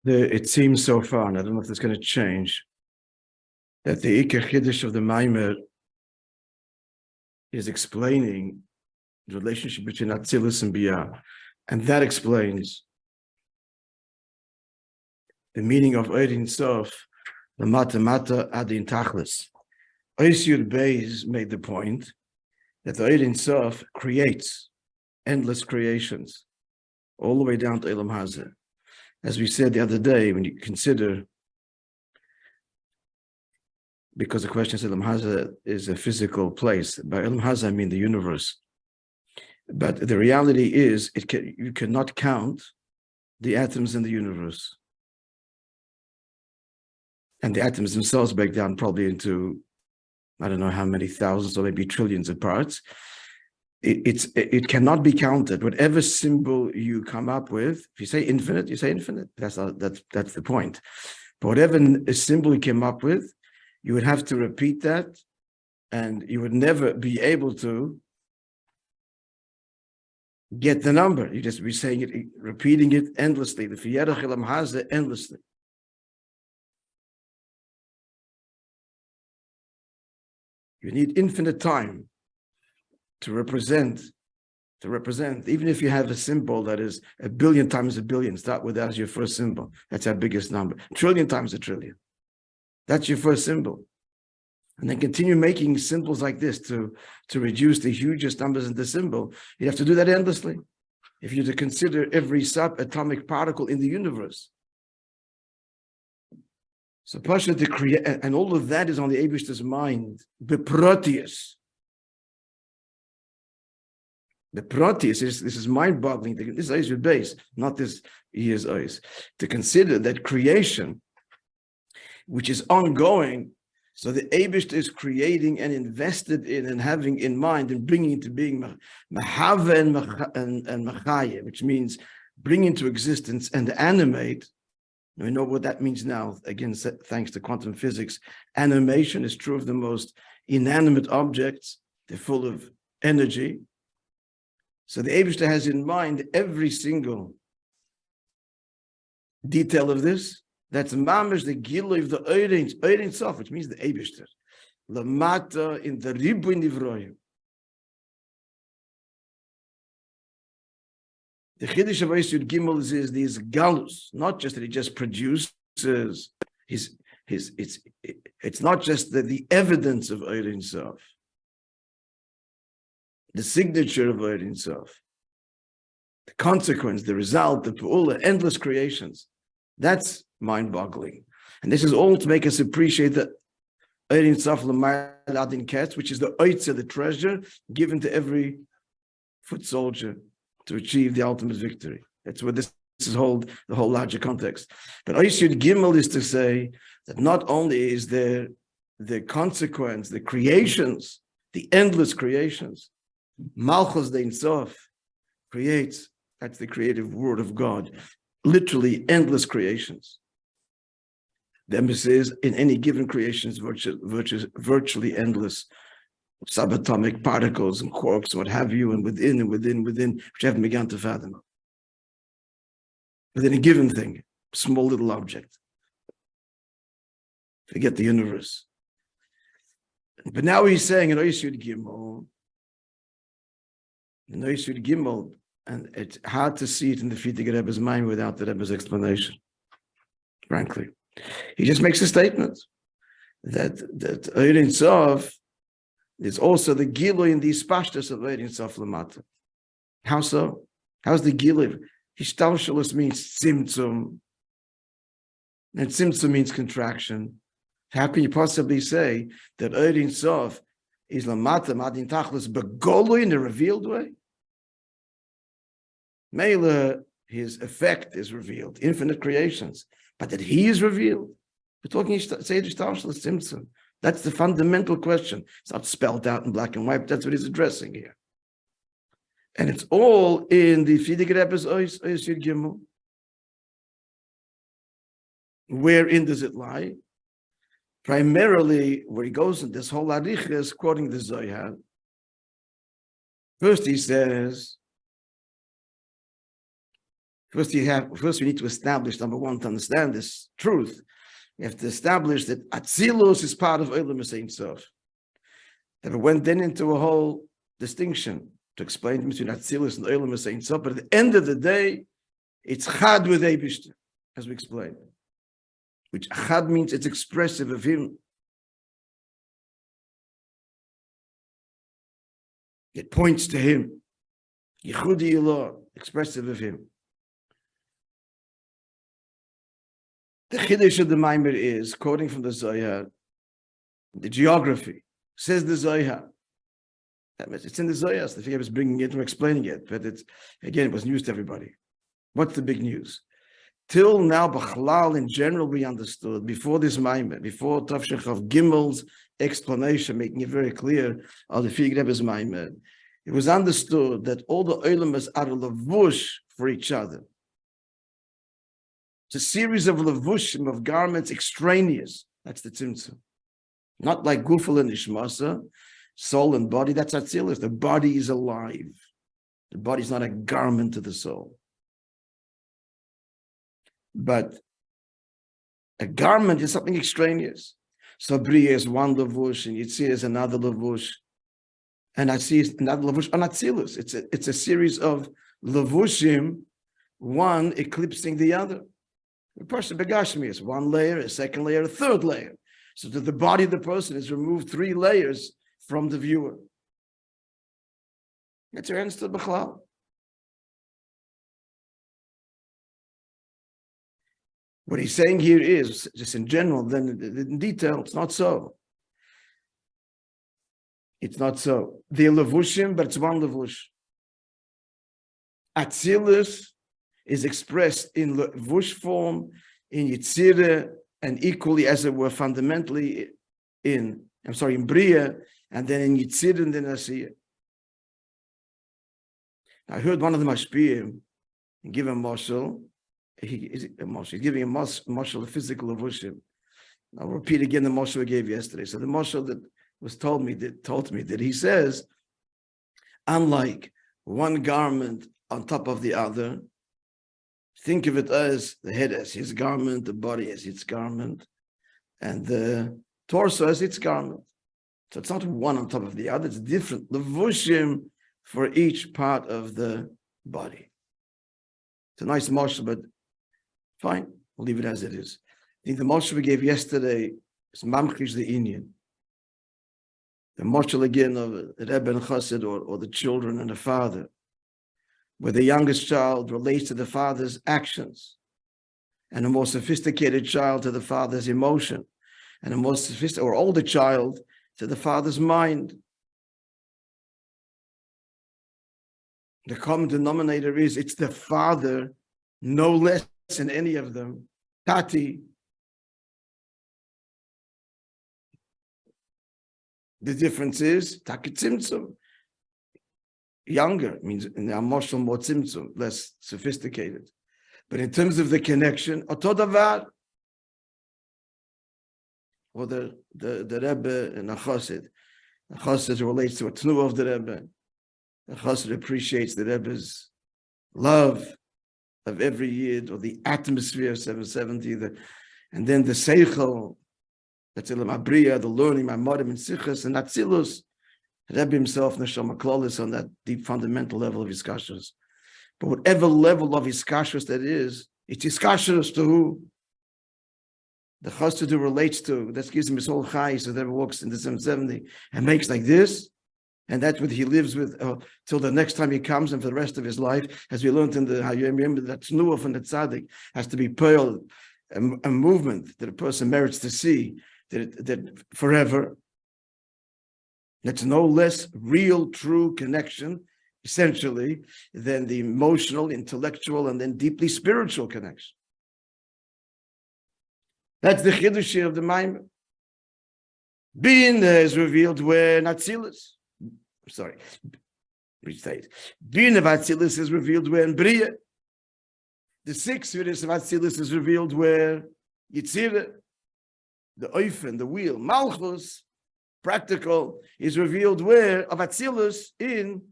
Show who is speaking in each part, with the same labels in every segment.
Speaker 1: It seems so far, and I don't know if it's going to change, that the Iker Chiddush of the Maimer is explaining the relationship between Atzilus and Biyah. And that explains the meaning of Ein Sof, the Mata Adin Tachlis. Ois Yud Beis made the point that the Ein Sof creates endless creations, all the way down to Elam Hazeh. As we said the other day, when you consider, because the question is Elam Hazeh is a physical place. By Elam Hazeh, I mean the universe. But the reality is, you cannot count the atoms in the universe. And the atoms themselves break down probably into, I don't know how many thousands or maybe trillions of parts. It cannot be counted. Whatever symbol you come up with, if you say infinite, you say infinite. That's the point. But whatever symbol you came up with, you would have to repeat that, and you would never be able to get the number. You just be saying it, repeating it endlessly. The Fiyerach Elam Hazeh endlessly. You need infinite time to represent, even if you have a symbol that is 1 billion times 1 billion, start with that as your first symbol. That's our biggest number. 1 trillion times 1 trillion. That's your first symbol. And then continue making symbols like this to reduce the hugest numbers in the symbol. You have to do that endlessly. If you're to consider every subatomic particle in the universe. So Pasha to create, and all of that is on the Eibishter's mind. Beprotius. The Proteus, this is mind-boggling. This is your base, not this year's eyes. To consider that creation, which is ongoing, so the Eibishter is creating and invested in and having in mind and bringing into being Mahava and Machaya, which means bring into existence and animate. We know what that means now. Again, thanks to quantum physics, animation is true of the most inanimate objects. They're full of energy. So the Eibishter has in mind every single detail of this. That's mamish the gilui of the Ein Sof, which means the Eibishter. Lamata in the ribu nivroyu. The Chiddush of Ois Yud Gimel is these galus, not just that he just produces it's not just the evidence of Ein Sof. The signature of Ein Sof, the consequence, the result, the pu'ula, endless creations. That's mind-boggling. And this is all to make us appreciate that Ein Sof l'mayla adin ketz, which is the oitza, the treasure, given to every foot soldier to achieve the ultimate victory. That's what this is the whole larger context. But Ois Yud Gimel is to say that not only is there the consequence, the creations, the endless creations, Malchus Ein Sof creates, that's the creative word of God, literally endless creations. The emphasis is in any given creation is virtually endless subatomic particles and quarks and what have you, and within, which haven't begun to fathom. Within a given thing, small little object. Forget the universe. But now he's saying in Ois Yud Gimel, and it's hard to see it in the Frierdiker Rebbe's mind without the Rebbe's explanation, frankly. He just makes a statement that Ein Sof is also the Gilui in the Ispashtus of Ein Sof Lamata. How so? How's the Gilui? Hishtalshalus means Tzimtzum, and Tzimtzum means contraction. How can you possibly say that Ein Sof is Lamata Madin Tachlis Begolui in a revealed way? Mele, his effect is revealed, infinite creations, but that he is revealed. We're talking Seidish Tashlis Tzimtzum. That's the fundamental question. It's not spelled out in black and white, but that's what he's addressing here. And it's all in the Frierdiker Rebbe's Ois Yud Gimel. Wherein does it lie? Primarily, where he goes in this whole aricha is quoting the Zohar. First he says, First we need to establish, number one, to understand this truth. We have to establish that Atzilus is part of Olam Ein Sof. That we went then into a whole distinction to explain between Atzilus and Olam Ein Sof, but at the end of the day, it's Chad with Eibishter, as we explained. Which Chad means it's expressive of him. It points to him. Yichudi Ilah, expressive of him. The Chiddush of the Maimer is, quoting from the Zohar, the geography, says the Zohar. It's in the Zohar, so I was bringing it or explaining it, but it was news to everybody. What's the big news? Till now, B'chlal in general, we understood, before this Maimer, before Tafshin Chav Gimel's explanation, making it very clear, of the Fig Rebbe's Maimer, it was understood that all the Olamas are a levush for each other. It's a series of levushim, of garments extraneous. That's the tzimtzum. Not like gufel and ishmasa, soul and body. That's atzilus. The body is alive. The body is not a garment to the soul. But a garment is something extraneous. So Bria is one levush, and Yitzir is another levush, and I see another levush on atzilus. It's a series of levushim, one eclipsing the other. The person begashmi is one layer, a second layer, a third layer. So that the body of the person is removed 3 layers from the viewer. That's your answer to B'chlal. What he's saying here is, just in general, then in detail, it's not so. It's not so. They're levushim, but it's one levush. Atzilus is expressed in levush form, in Yitzirah, and equally, as it were, fundamentally in Bria, and then in Yitzirah and then Asiyah. I heard one of the Mashpiyim give a mashal. He's giving a mashal, a physical levushim. I'll repeat again the mashal I gave yesterday. So the mashal that was told me that he says, unlike one garment on top of the other, think of it as the head as his garment, the body as its garment, and the torso as its garment. So it's not one on top of the other, it's different levushim for each part of the body. It's a nice mashal, but fine, we'll leave it as it is. I think the mashal we gave yesterday is mamchish the inyan. The mashal again of the Rebbe and Chassid, or the children and the father, where the youngest child relates to the father's actions, and a more sophisticated child to the father's emotion, and a more sophisticated or older child to the father's mind. The common denominator is it's the father, no less than any of them. Tati. The difference is takitzimtzum. Younger means in the emotional more tzimtzum, less sophisticated. But in terms of the connection, oto davar. Or the Rebbe and the Chassid. The Chassid relates to a tnu of the Rebbe. The Chassid appreciates the Rebbe's love of every yid, or the atmosphere of 770, and then the seichel, that's Ilam Abriya, the learning, my modim and sichas, and Atzilus. Rebbe himself, Neshama Klolis, on that deep fundamental level of his kashrus. But whatever level of his kashrus that is, it's his kashrus to who? The chassid who relates to, that gives him his whole chai, so that he walks in the 770 and makes like this, and that's what he lives with till the next time he comes and for the rest of his life, as we learned in the Hayom Yom, that tnuah from the tzaddik has to be pearl, a movement that a person merits to see, that forever. That's no less real, true connection, essentially, than the emotional, intellectual, and then deeply spiritual connection. That's the chiddush of the Maimon. Being is revealed where Atzilus. Sorry, restate. Being of Atzilus is revealed where in Bria. The 6th Yiddish of Atzilus is revealed where Yitzirah, the Oifen, the wheel, Malchus, practical, is revealed where of Atzilus in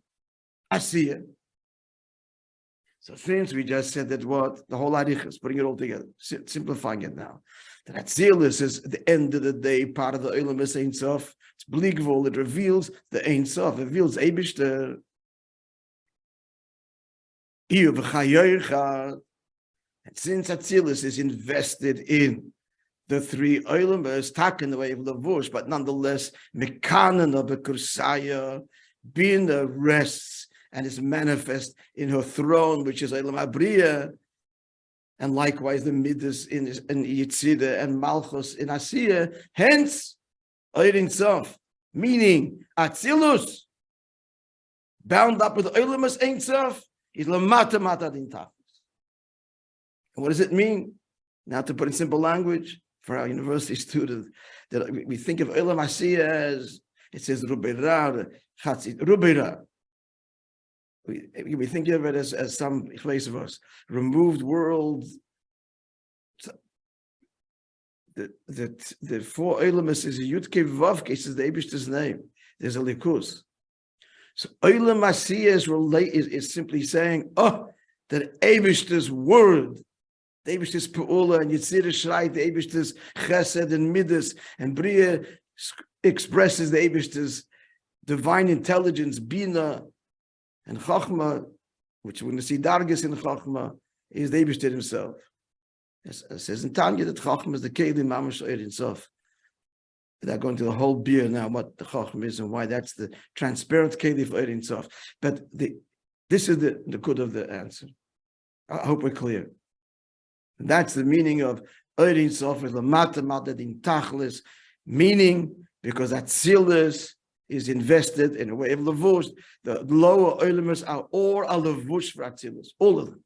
Speaker 1: Asiyah. So since we just said that what the whole arichas, putting it all together, simplifying it now, that Atzilus is at the end of the day part of the Olam is Ein Sof. It's bligvul. It reveals the Ein Sof. It reveals Eibishter. And since Atzilus is invested in the three Olamas, tak in the way of Lavush, but nonetheless, Mekanan of a Kursaya, being the rests and is manifest in her throne, which is Olam Abriya, and likewise the Midas in Yitzida and Malchus in Asiya. Hence, Ein Sof, meaning Atzilus, bound up with Olamas Ein Sof, is Lamata Mata Din Tachlis. And what does it mean? Now, to put in simple language for our university students, that we think of Olam Asiya as it says Rubeira, Chatzit, Rubeira. We think of it as some place of us, removed world. The four Olamas is a Yudke Vavke, is the Eibishter's name. There's a Likus. So Olam Asiya is simply saying, that Eibishter's word, the Eibishter's Pe'ula and Yitzira Shreit, the Eibishter's Chesed and Midas, and Bria expresses the Eibishter's divine intelligence, Bina, and Chachma, which we're going to see Dargis in Chachma, is the Eibishter himself. It says in Tanya that Chachma is the Kelim Mamash Ein Sof. Without going to the whole beer now, what the Chachma is and why that's the transparent Kelim for Ein Sof. But this is the good of the answer. I hope we're clear. And that's the meaning of Ein Sof is Lamata Mata Din Tachlis, meaning because Atzilus is invested in a way of Lavush. The lower Olamas are all a Lavush for Atzilus, all of them.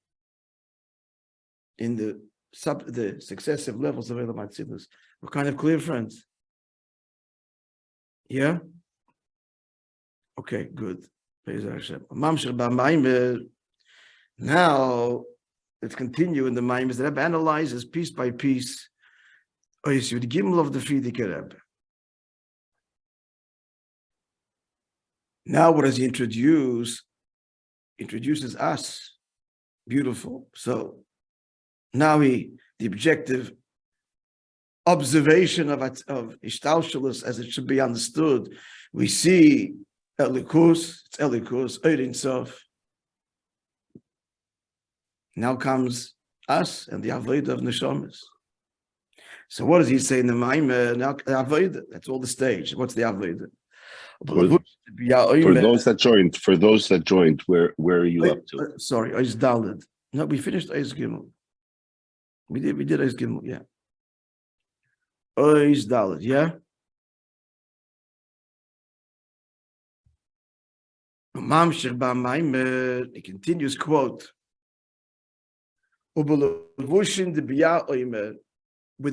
Speaker 1: In the successive levels of Olam Atzilus. We're kind of clear, friends. Yeah? Okay, good. Now, let's continue in the Maimes. The Rebbe analyzes piece by piece the Gimel of the Frierdiker Rebbe. Now, what does he introduce? Introduces us. Beautiful. So, now the objective observation of Ishtalshalus as it should be understood, we see Elikus, it's Elikus, Ein Sof. Now comes us and the Avodah of Neshamas. So what does he say in the Maimah? Now the Avodah, that's all the stage. What's the Avodah?
Speaker 2: For those that joined, where are you up to?
Speaker 1: Sorry, Ois Daled. No, we finished Ois Gimel. We did Ois Gimel, yeah. Ois Daled, yeah? Mamshir ba Maimah, he continues, quote, with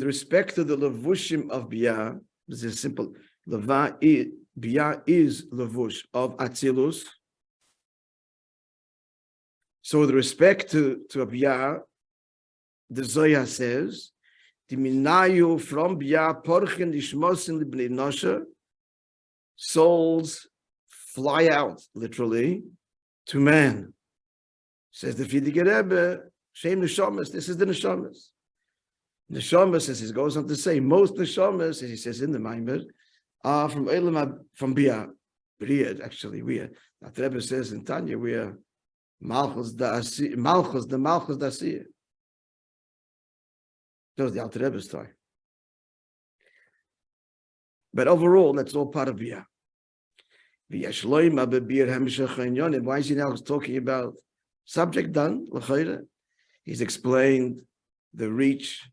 Speaker 1: respect to the levushim of Biyah, this is simple. Biyah is levush of Atzilus. So with respect to Biyah, the Zohar says, the minayu from Biyah porchen dishmosin libnei nosha, souls fly out, literally, to man. Says the Frierdiker Rebbe, Shem Neshamas, this is the Neshamas. Neshamas, as he goes on to say, most Neshamas, as he says in the Maimer, are from Biyah. Biyah, actually, we are. The Rebbe says in Tanya, we are Malchus the Malchus Dasiya. That was the Alter Rebbe's time. But overall, that's all part of Biyah. Why is he now talking about subject done? He's explained the reach,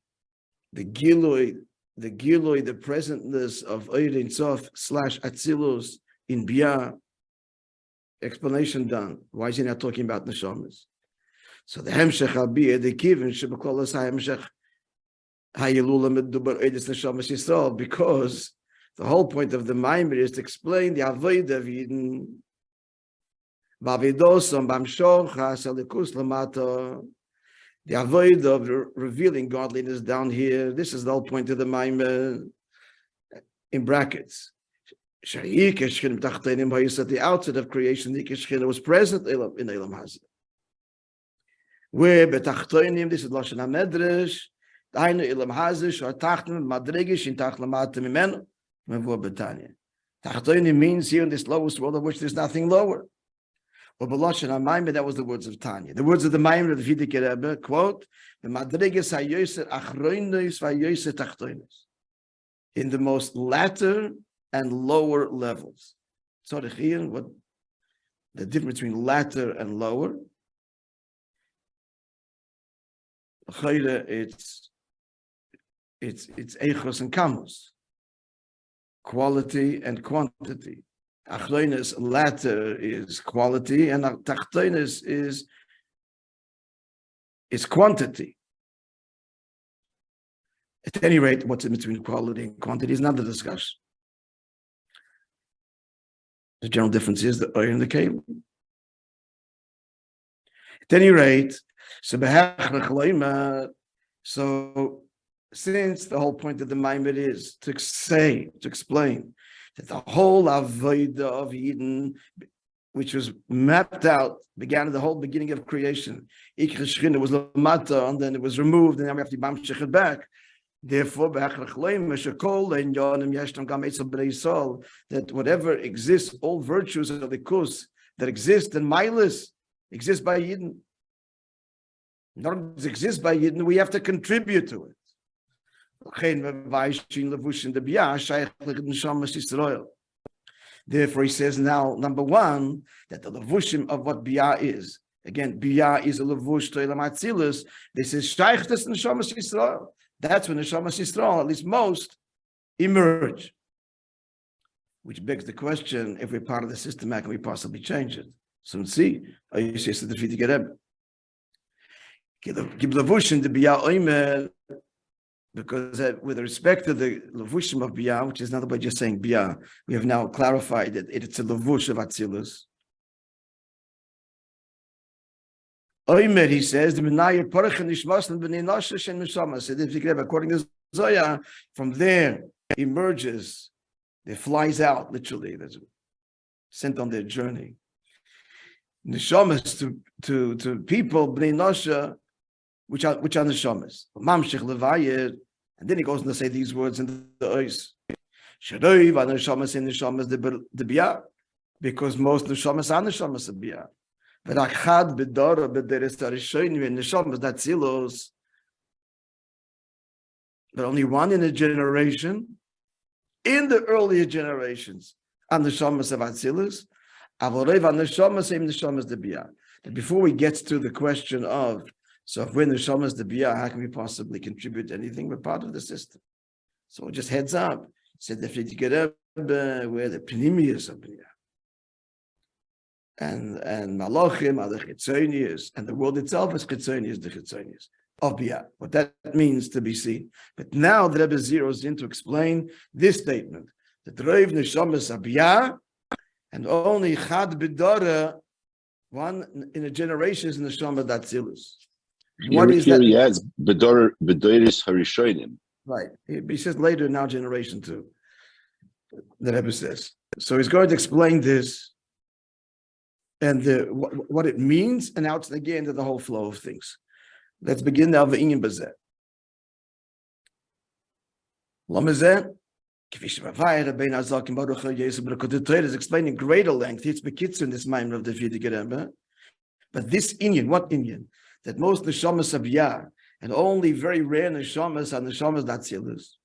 Speaker 1: the giloi, the presentness of Ein Sof / Atzilus in Biyah. Explanation done. Why is he not talking about Neshamas? So the Hemshech Rabbi, the Kivin, Shebekolas HaHemshech Hayelula Medubar Eidus Neshamas Yisrael, because the whole point of the Maimir is to explain the Avodah of Yidden. Bavidosam Bamshochas Alikus Lamata. The Avodah of revealing godliness down here. This is the whole point of the Maimir. In brackets. At the outset of creation, the Shechina was present in Elam Hazeh. Where betachtoinim, this is Lashon HaMedrash, Dainu ilam hazish, or tachtoinim madrigish, in tachlamata mimenu, mevua betanya. Tachtoinim means here in this lowest world of which there's nothing lower. But B'Lashon HaMaimer, that was the words of Tanya. The words of the Maimer of the Vidike Rebbe, quote, in the most latter and lower levels. So what the difference between latter and lower? It's echos and kamos, quality and quantity. Achroinus latter is quality, and tachtoinus is quantity. At any rate, what's in between quality and quantity is another discussion. The general difference is the oil and the kahel. At any rate, so since the whole point of the Maimer is to explain that the whole avodah of Eden, which was mapped out, began at the whole beginning of creation. It was lamata, and then it was removed, and then we have to bamshich it back. Therefore, that whatever exists, all virtues of the kus that exist in Milas exist by Eden. Not exist by Eden, we have to contribute to it. Therefore, he says now, number one, that the levushim of what biyah is. Again, biyah is a levush to elam atzilus. This is shaychus neshamas Yisrael. That's when neshamas Yisrael, at least most, emerge. Which begs the question: if we're part of the system, how can we possibly change it? So let's see. Give levushim the biyah oimer. Because with respect to the levushim of biyah, which is not by just saying biyah, we have now clarified that it's a levush of atzilus. Oimer, he says, according to Zoya, from there emerges, it flies out, literally, that's sent on their journey. Neshamas to people, bnei nosha, which are neshamas. Mamshich levayir. And then he goes on to say these words in the ois. Shadoi v'neshamas in neshamas the biyah, because most neshamas are neshamas of biyah. V'rachad b'dora b'deres harishonim neshamas datzilos. But only one in a generation, in the earlier generations, are neshamas of atzilus. Avorei v'neshamas im neshamas the biyah. Before we get to the question of, so if we're neshamas the biyah, how can we possibly contribute anything? We're part of the system. So just heads up. Said the Friedrich Rebbe, we're the pnimius of biyah. And malachim are the chitzonius, and the world itself is chitzonius, the chitzonius of biyah. What that means to be seen. But now the Rebbe zeroes in to explain this statement: that reiv neshamas of biyah, and only chad b'dora, one in a generation is neshama datzilus. What is that?
Speaker 2: Yes, Bedoris Harishonim.
Speaker 1: Right. He says later, now generation 2. The Rebbe says. So he's going to explain this and what it means, and now it's again to the whole flow of things. Let's begin now. V'inyan bazeh. Lamazeh. The Torah is explaining greater length. It's bekitzer in this Maimon of the Friedrich Rebbe. But this inyan, what inyan? That most neshamas are biyah, and only very rare neshamas are neshamas datzilus.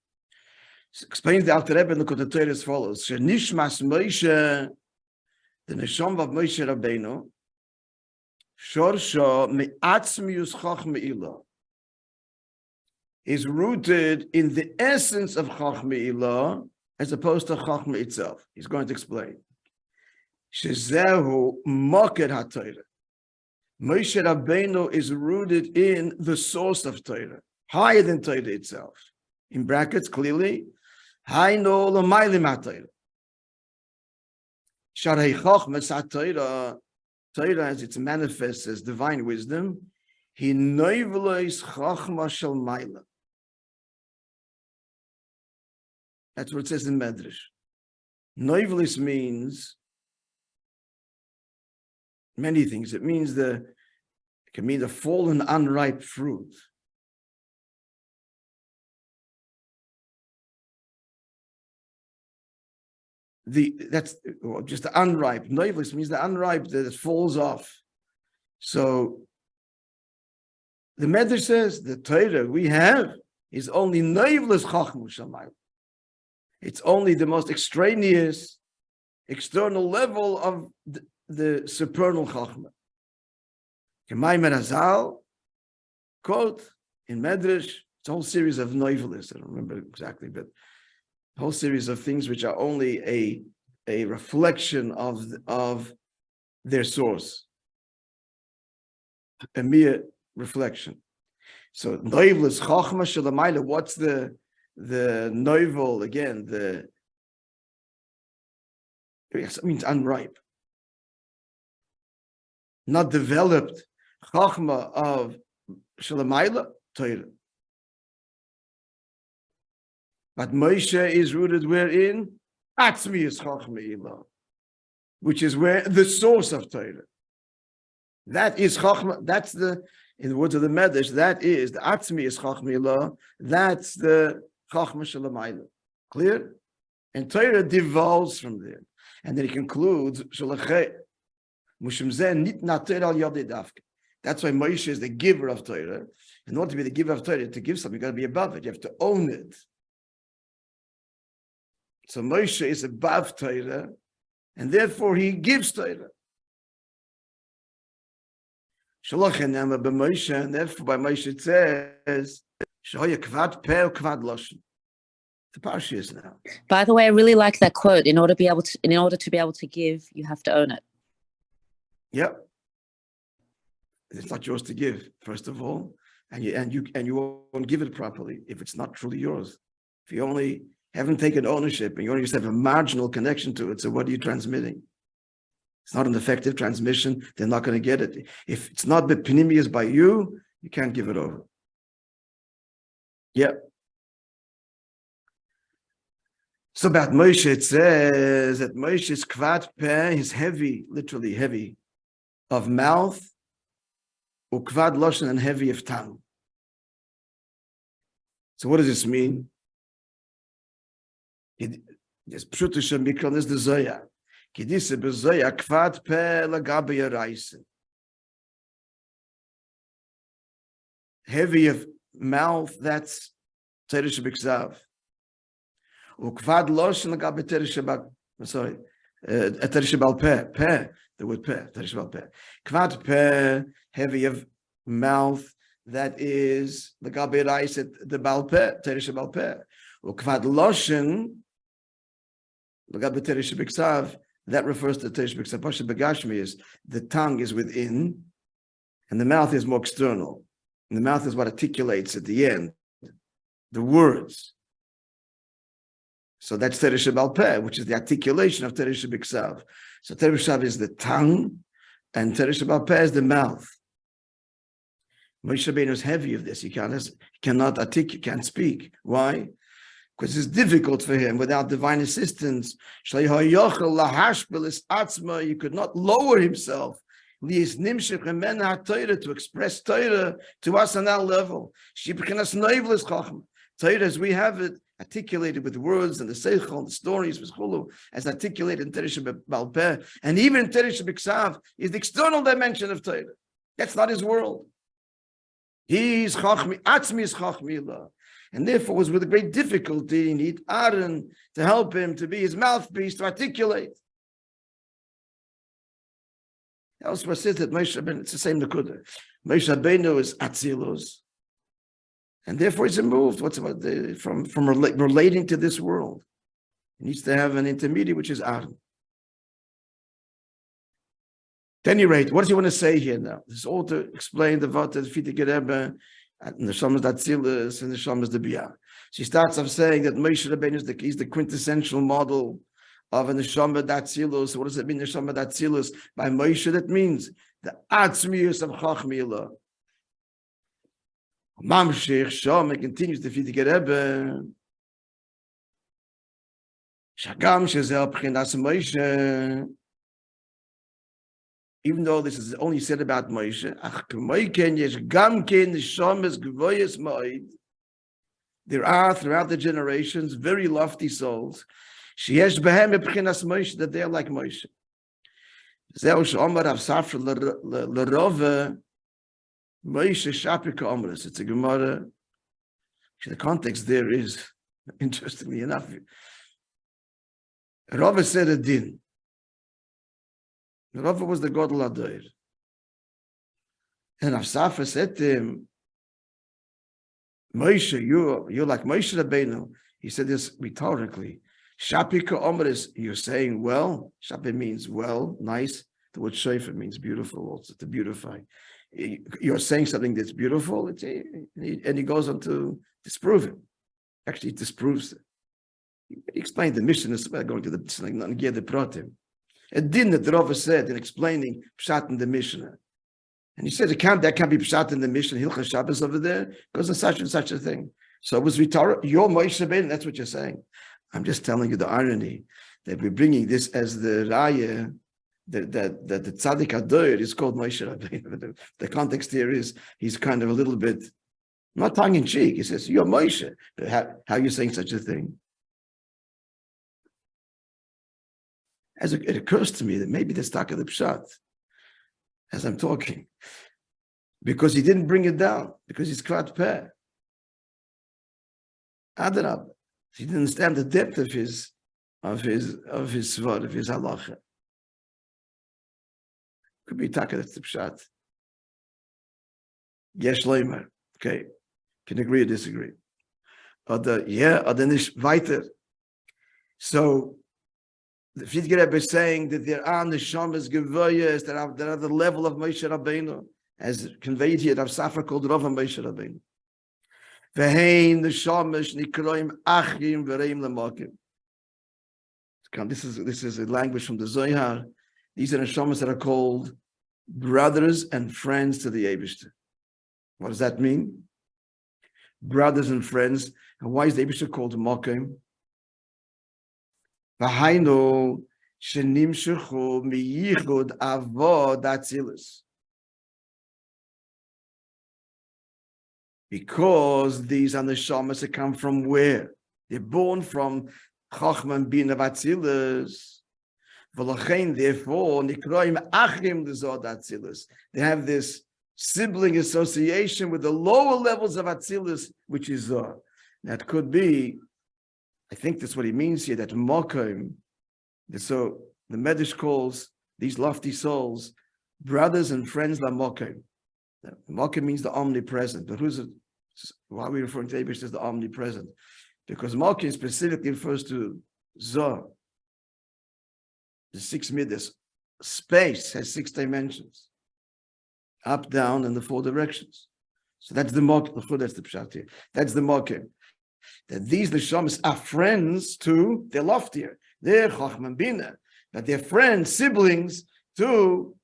Speaker 1: Explains the Alter Rebbe in the Torah as follows: Shenishmas Moishe, the neshama of Moishe Rabbeinu, shorsha me'atzmius chachma ilah, is rooted in the essence of chachma ilah as opposed to chachma itself. He's going to explain. Shezehu moked haTorah. Moshe Rabbeinu is rooted in the source of Torah, higher than Torah itself. In brackets, clearly, Haino l'maylim haTorah. Sharei chochmas haTorah, Torah as it's manifests as divine wisdom, he noivlois chochma shel mayla. That's what it says in Medrash. Noivlois means many things. It means It can mean the fallen, unripe fruit. That's just the unripe. Noivlis means the unripe that falls off. So the Medrash says the Torah we have is only noivlis chachmu shamayim. It's only the most extraneous, external level of the supernal chachma. K'maymer Hazal, quote in Medrash, it's a whole series of noivlis. I don't remember exactly, but a whole series of things which are only a reflection of their source, a mere reflection. So noivlis chachma shalamayla. What's the noivel again? It means unripe, not developed. Chachma of shalamayla Torah. But Moishe is rooted wherein atzmi is chachma ilah, which is where the source of Torah. That is chachma. That's in the words of the Medrash, that is the atzmi is chachma ilah. That's the chachma shalamayla. Clear? And Torah devolves from there, and then he concludes shalachet mushim zeh nitna Torah al yadei dafka. That's why Moishe is the giver of Torah. In order to be the giver of Torah, to give something, you got to be above it. You have to own it. So Moishe is above Torah, and therefore he gives Torah. Shalachenema b'Moishe, and therefore by Moishe it says, Shoya kvad peh kvad loshen. The parsha is now.
Speaker 3: By the way, I really like that quote. In order to be able to give, you have to own it.
Speaker 1: Yep. It's not yours to give, first of all, and you won't give it properly if it's not truly yours. If you only haven't taken ownership and you only just have a marginal connection to it, so what are you transmitting? It's not an effective transmission. They're not going to get it. If it's not bepnimius by you, you can't give it over. Yep. So about Moishe, it says that Moshe's kvad peh is heavy, literally heavy, of mouth, ukvad loshen, and heavy of tongue. So what does this mean? This pshutisha mikron is the zoya. Kidise bezoya kvad peh lagabe yaraisen. Heavy of mouth, that's teresh b'ksav. Ukvad loshen lagabe teresh bal. Sorry, teresh bal peh. Peh, the word peh. Teresh bal peh. Kvad peh, heavy of mouth. That is lagabe yaraisen, the bal peh. Teresh bal peh. Ukvad loshen lagabe teresh b'ksav. That refers to teresh b'ksav. Pasha b'gashmi is the tongue is within, and the mouth is more external. And the mouth is what articulates at the end the words. So that's teresh bal peh, which is the articulation of teresh b'ksav. So teresh b'ksav is the tongue, and teresh bal peh is the mouth. Moishe Rabbeinu is heavy of this. He cannot articulate, can't speak. Why? Because it's difficult for him without divine assistance. You could not lower himself to express Torah to us on that level. Torah, as we have it articulated with words and the seichel and the stories, as articulated in teresh bal peh, and even in teresh b'ksav, is the external dimension of Torah. That's not his world. He's chachmi, atzmi is chachmi. And therefore was with a great difficulty, he need Aaron to help him to be his mouthpiece to articulate. Elsewhere says that Moshe Rabbeinu, it's the same Nakuda. Moshe Rabbeinu is Atzilus, and therefore he's removed. What's about from relating to this world? He needs to have an intermediate, which is Aaron. At any rate, what does he want to say here now? This is all to explain the Vata, the Fita Gerebe, and the Shamas Datzilus, and the Shamas Debiyah. She starts off saying that Moshe Rabbeinu is the quintessential model of an Neshama Datzilus. So what does it mean, Neshama Datzilus? By Moishe, that means the Atzmius of Chachmila. Mamshech Shom, it continues to Fita Gerebe. Shagam Shezel Pchinas Moishe. even though this is only said about Moishe, there are throughout the generations very lofty souls that they are like Moishe. It's a Gemara. The context there is, interestingly enough, Rabbi said a din. Rabbi was the Gadol Adair. And Avsafa said to him, Moishe, you're like Moishe Rabbeinu. He said this rhetorically. Shapika Omris, you're saying well. Shapi means well, nice. The word shayfa means beautiful also, to beautify. You're saying something that's beautiful, and he goes on to disprove it. Actually, it disproves it. He explained the mission is going to the Pratim. A din that the Rava said in explaining Pshat in the Mishnah. And he said that can't be Pshat in the Mishnah, Hilchah Shabbos over there, because of such and such a thing. So it was rhetorical. You're Moishe Rabbeinu, that's what you're saying. I'm just telling you the irony that we're bringing this as the Raya, that the Tzaddik Adoir is called Moishe Rabbeinu. The context here is he's kind of a little bit, not tongue in cheek. He says, you're Moishe. But how are you saying such a thing? As it occurs to me that maybe the stuck of the Pshat as I'm talking, because he didn't bring it down, because he's Krat Peh. Adarab, he didn't understand the depth of his svod, of his halacha. Could be taka, that's the Pshat. Yesh leimer. Okay, can agree or disagree. Or nicht weiter. So the Friedger Rebbe is saying that there are neshamas gevoyes that are the level of Moishe Rabbeinu, as conveyed here, Rav Safra called Rav Moishe Rabbeinu. Vehein neshamas nikroim achim v'reim lemakim. This is a language from the Zohar. These are neshamas that are called brothers and friends to the Eibishter. What does that mean? Brothers and friends. And why is the Eibishter called Makim? V'hainu shenimshechu miyichud avod atzilus. Because these are the neshamas that come from where? They're born from Chochmah and Bina Atzilus. V'lachein, therefore, nikroim achim l'zod atzilus. They have this sibling association with the lower levels of Atzilus, which is Zohar. That could be, I think that's what he means here, that Mokim. So the Medrash calls these lofty souls brothers and friends la Mokim. Mokim means the omnipresent. But why are we referring to Eibush as the omnipresent? Because Mokim specifically refers to Zohar. The 6 midas. Space has 6 dimensions. Up, down, and the 4 directions. So that's the Mokim. That's the Pshat here. That's the Mokim. That these neshamas are friends to, they're loftier. They're Chochmah Bina. But they're friends, siblings to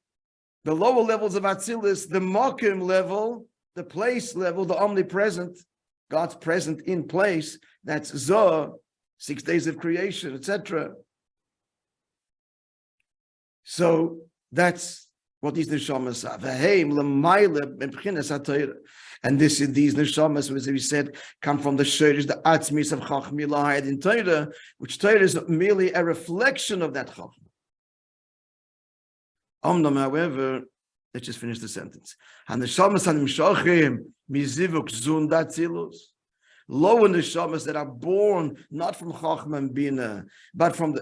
Speaker 1: the lower levels of Atzilus, the Mokim level, the place level, the omnipresent, God's present in place. That's Zohar, 6 days of creation, etc. So that's what these neshamas are. And these neshamas, as we said, come from the shirish, the atzmis of Chachmi Lahayad in Torah, which Torah is merely a reflection of that Chachmi. However, let's just finish the sentence. And the neshamas hanimshachim mizivuk zun datzilus. Lower neshamas that are born not from Chachma and Bina, but from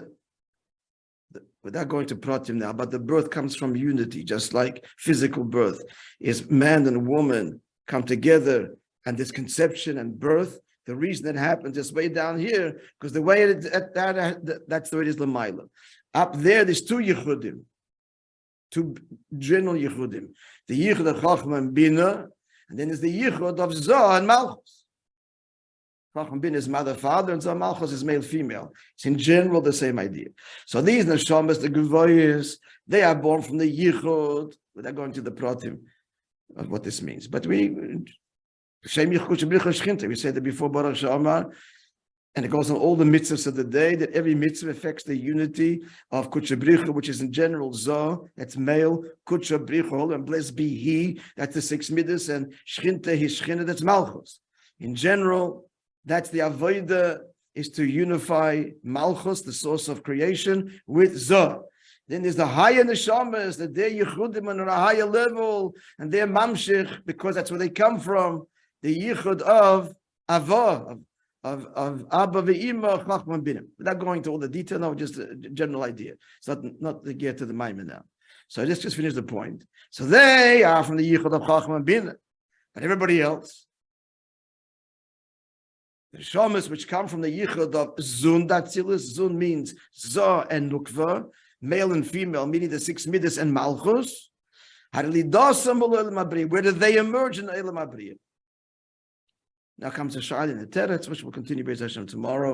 Speaker 1: without going to Pratim now, but the birth comes from unity, just like physical birth is man and woman come together, and this conception and birth, the reason it happens is way down here, because the way that's the way it is Lamaila. Up there, there's 2 Yechudim, 2 general Yechudim. The Yechud of Chachma and Bina, and then there's the Yechud of Zohar and Malchus. Chachma and Bina is mother, father, and Zohar Malchus is male, female. It's in general the same idea. So these neshamas, the Gevayis, they are born from the Yechud, without going to the Pratim of what this means. But we said that before, Baruch She'amar, And it goes on all the mitzvahs of the day, that every mitzvah affects the unity of Kutsha Bricha, which is in general Zoh, that's male, Kutsha Bricha, and blessed be he, that's the 6 midas, and Shchinte, his Shchina, that's Malchus. In general, that's the Avodah, is to unify Malchus, the source of creation, with Zoh. Then there's the higher neshamas, that they're Yechudim on a higher level, and they're Mamshich, because that's where they come from, the Yichud of Avah, of Abba ve'Ima Chachman Binim. Without going to all the detail, no, just a general idea. It's not to get to the Maimon now. So I just finish the point. So they are from the Yichud of Chachman Binim, but everybody else, the Shamas which come from the Yichud of Zun Datzilus, Zun means Zoh and Nukva, male and female, meaning the 6 midas and Malchus. Where do they emerge in the Elam Abriya? Now comes a shayla in the teretz, which will continue Be'ez Hashem tomorrow.